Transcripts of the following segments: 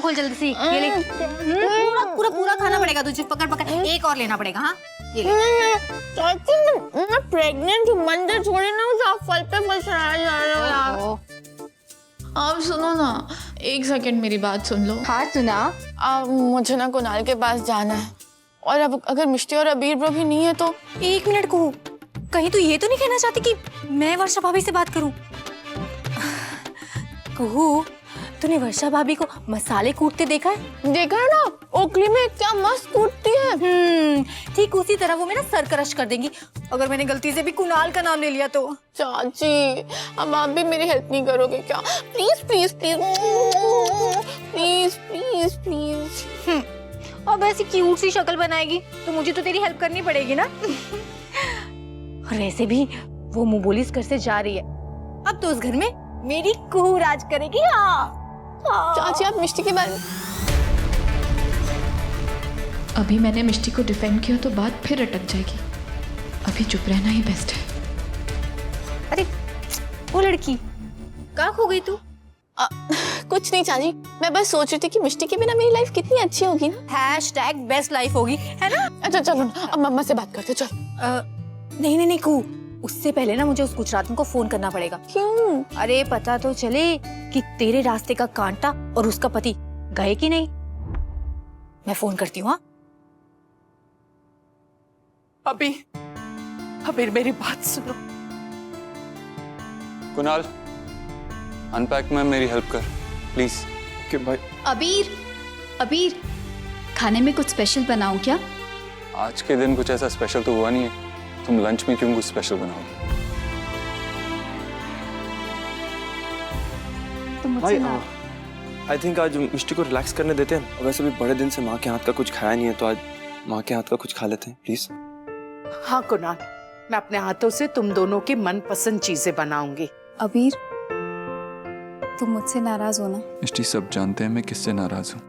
खोल जल्दी से, ये ले। पूरा पूरा पूरा खाना पड़ेगा तुझे, पकड़ पकड़, एक और लेना पड़ेगा। हाँ ये ले। मैं प्रेग्नेंट हूँ, मंदिर छोड़े ना मुझे, आप फल पे फल चढ़ाए जा रहे हो यार। आप सुनो ना, एक सेकंड मेरी बात सुन लो। हाँ सुना। मुझे ना कुणाल के पास जाना है, और अब अगर मिष्टी और अबीर ब्रो भी नहीं है तो। 1 मिनट को, कहीं तू ये तो नहीं कहना चाहती कि मैं वर्षा भाभी से बात करूं? कहू, तूने वर्षा भाभी को मसाले कूटते देखा है? देखा है ना, ओखली में क्या मस्त कूटती है। ठीक उसी तरह वो मेरा सर क्रश कर देंगी अगर मैंने गलती से भी कुणाल का नाम ले लिया तो। चाची, अब आप भी मेरी हेल्प नहीं करोगे क्या? Please please please please please please. अब ऐसी क्यूट सी शक्ल बनाएगी तो मुझे तो तेरी हेल्प करनी पड़ेगी ना। और वैसे भी वो मुबोलिस घर से जा रही है, अब तो उस घर में मेरी कुहू राज करेगी। हाँ चाची, आप मिष्टी के बारे में। अभी मैंने मिष्टी को डिफेंड किया तो बात फिर अटक जाएगी। अभी चुप रहना ही बेस्ट है। अरे वो लड़की कहाँ खो गई तू? कुछ नहीं चाची, मैं बस सोच रही थी कि मिष्टी के बिना मेरी लाइफ कितनी अच्छी होगी ना। #बेस्ट लाइफ होगी, है ना? अच्छा चलो ना, अब मम्मा से बात करते चल। नहीं नहीं नहीं कू, उससे पहले ना मुझे उस गुजराती को फोन करना पड़ेगा। क्यों? अरे पता तो चले कि तेरे रास्ते का कांटा और उसका पति गए कि नहीं। मैं फोन करती हूँ। अभी अबीर मेरी बात सुनो। कुणाल, अनपैक में मेरी हेल्प कर प्लीज। कि भाई अबीर खाने में कुछ स्पेशल बनाऊं क्या? आज के दिन कुछ ऐसा स्पेशल तो हुआ नहीं है, तुम लंच में क्यों कुछ स्पेशल बनाओगे? तो मुझसे ना। आई थिंक आज मिष्टी को रिलैक्स करने देते हैं। वैसे भी बड़े दिन से माँ के हाथ का कुछ खाया नहीं है, तो आज माँ के हाथ का कुछ खा लेते हैं प्लीज। हाँ कुणाल, मैं अपने हाथों से तुम दोनों की मनपसंद चीजें बनाऊंगी। अबीर, तुम मुझसे नाराज हो ना? मिष्टी, सब जानते हैं मैं किससे नाराज हूँ।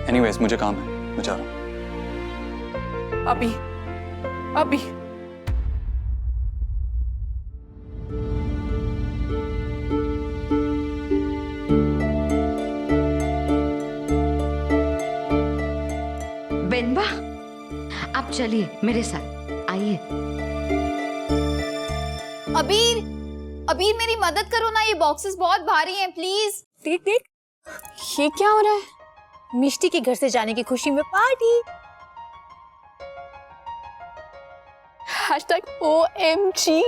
एनीवेज, मुझे काम है, मैं जा रहा हूँ। अभी बेनबा, आप चलिए मेरे साथ, आइए। अबीर मेरी मदद करो ना, ये बॉक्सेस बहुत भारी हैं, प्लीज। देख देख, ये क्या हो रहा है? मिष्टी के घर से जाने की खुशी में पार्टी। #OMG।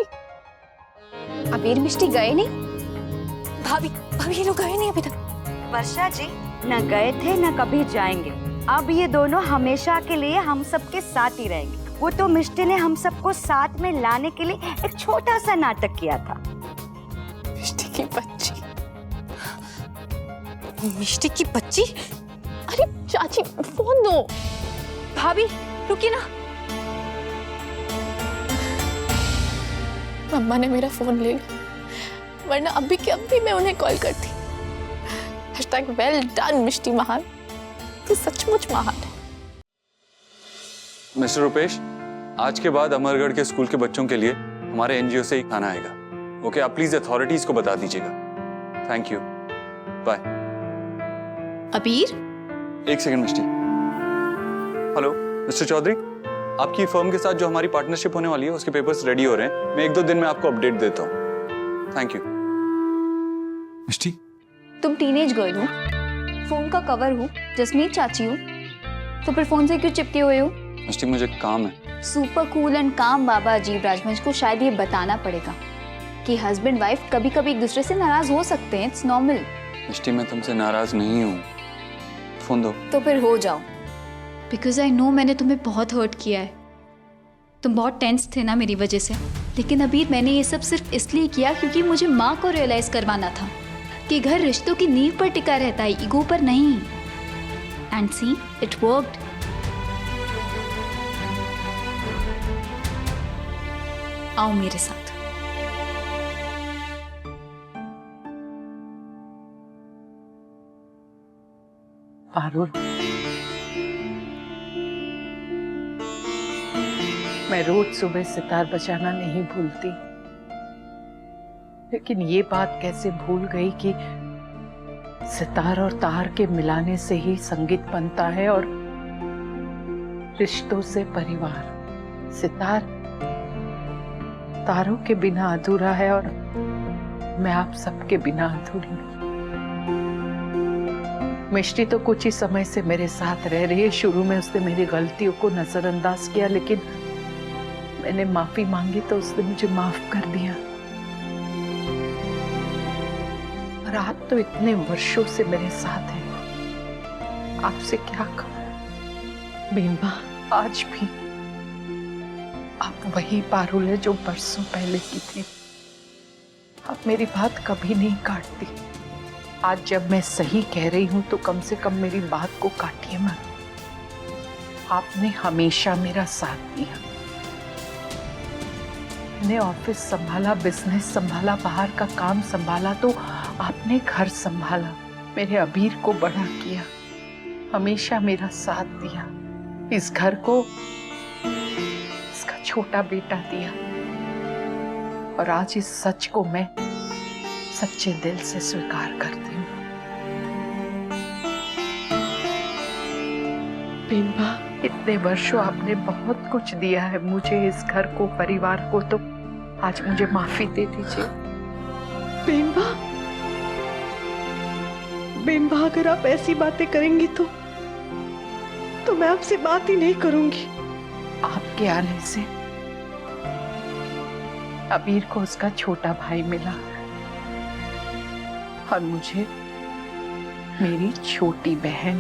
अबीर मिष्टी गए नहीं? भाभी ये लोग गए नहीं अभी तक? वर्षा जी न गए थे न कभी जाएंगे। अब ये दोनों हमेशा के लिए हम सबके साथ ही रहेंगे। वो तो मिष्टी ने हम सबको साथ में लाने के लिए एक छोटा सा नाटक किया था। मिष्टी की बच्ची। मिष्टी की बच्ची? अरे चाची, फोन दो। भाभी रुकिए ना। मम्मा ने मेरा फोन ले लिया, वरना अभी के अभी मैं उन्हें कॉल करती। #वेल डन मिष्टी महान, तू सचमुच महान है। मिस्टर रुपेश, आज के बाद अमरगढ़ के स्कूल के बच्चों के लिए हमारे एनजीओ से ही खाना आएगा। ओके, आप प्लीज अथॉरिटीज को बता दीजिएगा। Thank you, bye. अबीर, एक second Mishti. Hello mister Chaudhary, आपकी फर्म के साथ जो हमारी पार्टनरशिप होने वाली है उसके पेपर्स रेडी हो रहे हैं। मैं 1-2 दिन में आपको अपडेट देता हूँ। Thank you. मिष्टी, तुम टीनेज गर्ल हो, फोन का कवर हो, जसमीत चाची हो, तो फिर फोन से क्यों चिपके हुए हो? मिष्टी मुझे काम है। सुपर कूल एंड काम बाबा अजीब राजवंश को शायद ये बताना पड़ेगा कि हस्बैंड वाइफ कभी कभी एक दूसरे से नाराज हो सकते हैं। It's normal. मिष्टी, मैं तुमसे नाराज नहीं हूँ। फोन दो। तो फिर हो जाओ। बिकॉज आई नो मैंने तुम्हें बहुत हर्ट किया है। तुम बहुत टेंस थे ना मेरी वजह से, लेकिन अबीर मैंने ये सब सिर्फ इसलिए किया क्योंकि मुझे माँ को रियलाइज करवाना था कि घर रिश्तों की नींव पर टिका रहता है, ईगो पर नहीं। And see, it worked. आओ मेरे साथ। पारुल, मैं रोज सुबह सितार बजाना नहीं भूलती, लेकिन ये बात कैसे भूल गई कि सितार और तार के मिलाने से ही संगीत बनता है और रिश्तों से परिवार। सितार तारों के बिना अधूरा है और मैं आप सबके बिना अधूरी हूं। मिष्टी तो कुछ ही समय से मेरे साथ रह रही है। शुरू में उसने मेरी गलतियों को नजरअंदाज किया, लेकिन मैंने माफी मांगी तो उसने मुझे माफ कर दिया। और आप तो इतने वर्षों से मेरे साथ हैं, आपसे क्या कहूं। बीमा, आज भी आप वही पारुल है जो बरसों पहले की थी। आप मेरी बात कभी नहीं काटती। आज जब मैं सही कह रही हूं तो कम से कम मेरी बात को काटिए मत। आपने हमेशा मेरा साथ दिया। मैंने ऑफिस संभाला, बिजनेस संभाला, बाहर का काम संभाला, तो आपने घर संभाला, मेरे अबीर को बड़ा किया, हमेशा मेरा साथ दिया। इस घर को इसका छोटा बेटा दिया। और आज इस सच को मैं सच्चे दिल से स्वीकार करती हूँ। बिम्बा, इतने वर्षों आपने बहुत कुछ दिया है मुझे, इस घर को, परिवार को, तो आज मुझे माफी दे दीजिए। बिम्बा, बिम्बा, अगर आप ऐसी बातें करेंगी तो मैं आपसे बात ही नहीं करूंगी। आपके आने से अबीर को उसका छोटा भाई मिला और मुझे मेरी छोटी बहन।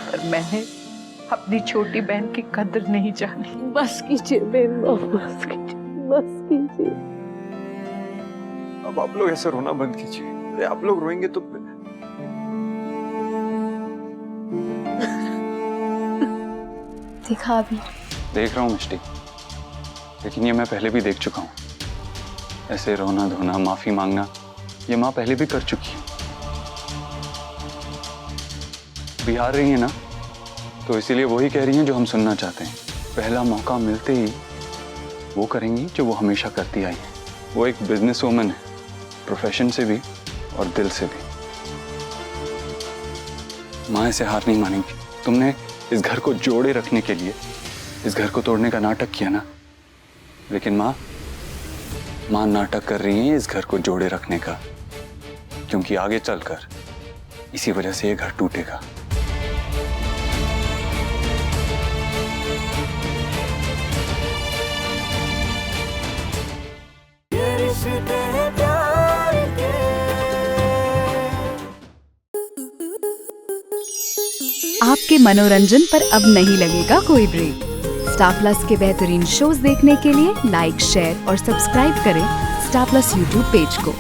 पर मैंने अपनी छोटी बहन की कदर नहीं जानी। बस कीजिए बिम्बा, बस कीजिए, बस कीजिए। अब आप लोग ऐसे रोना बंद कीजिए। अरे आप लोग रोएंगे तो देखा अभी? देख रहा हूँ मिष्टी, लेकिन ये मैं पहले भी देख चुका हूँ। ऐसे रोना धोना, माफी मांगना, ये माँ पहले भी कर चुकी है। बिहार रही है ना, तो इसीलिए वही कह रही हैं जो हम सुनना चाहते हैं। पहला मौका मिलते ही वो करेंगी जो वो हमेशा करती आई हैं। वो एक बिजनेस वूमन है, प्रोफेशन से भी और दिल से भी। माँ ऐसे हार नहीं मानेंगी। तुमने इस घर को जोड़े रखने के लिए इस घर को तोड़ने का नाटक किया ना, लेकिन माँ नाटक कर रही है इस घर को जोड़े रखने का, क्योंकि आगे चलकर इसी वजह से ये घर टूटेगा। आपके मनोरंजन पर अब नहीं लगेगा कोई ब्रेक। स्टार प्लस के बेहतरीन शोज देखने के लिए लाइक, शेयर और सब्सक्राइब करें स्टार प्लस यूट्यूब पेज को।